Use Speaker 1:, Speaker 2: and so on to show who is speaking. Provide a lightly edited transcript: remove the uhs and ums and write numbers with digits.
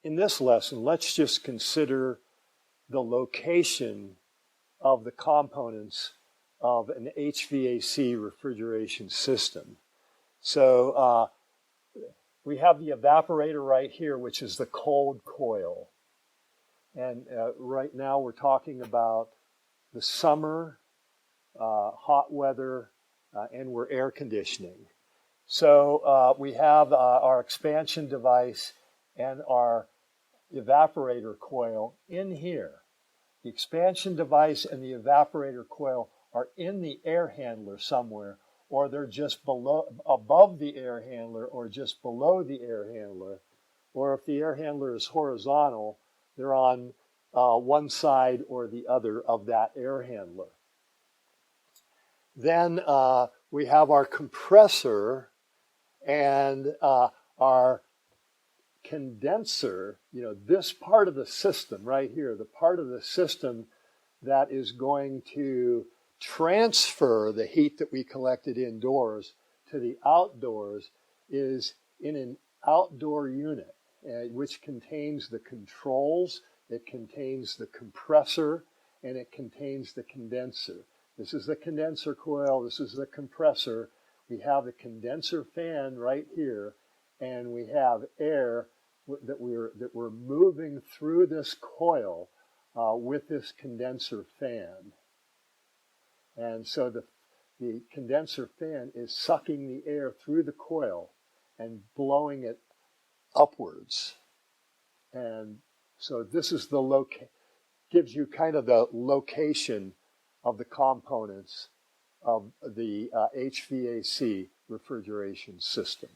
Speaker 1: in this lesson, let's just consider the location of the components of an HVAC refrigeration system. So we have the evaporator right here, which is the cold coil. And right now we're talking about the summer, hot weather, and we're air conditioning. So we have our expansion device and our evaporator coil in here. The expansion device and the evaporator coil are in the air handler somewhere, or they're just above the air handler or just below the air handler. Or if the air handler is horizontal, they're on one side or the other of that air handler. Then we have our compressor and our condenser, this part of the system right here, the part of the system that is going to transfer the heat that we collected indoors to the outdoors, is in an outdoor unit, which contains the controls, it contains the compressor, and it contains the condenser. This is the condenser coil, this is the compressor. We have the condenser fan right here, and we have air that we're moving through this coil with this condenser fan. And so the condenser fan is sucking the air through the coil and blowing it upwards. And so this is gives you kind of the location of the components of the HVAC refrigeration system.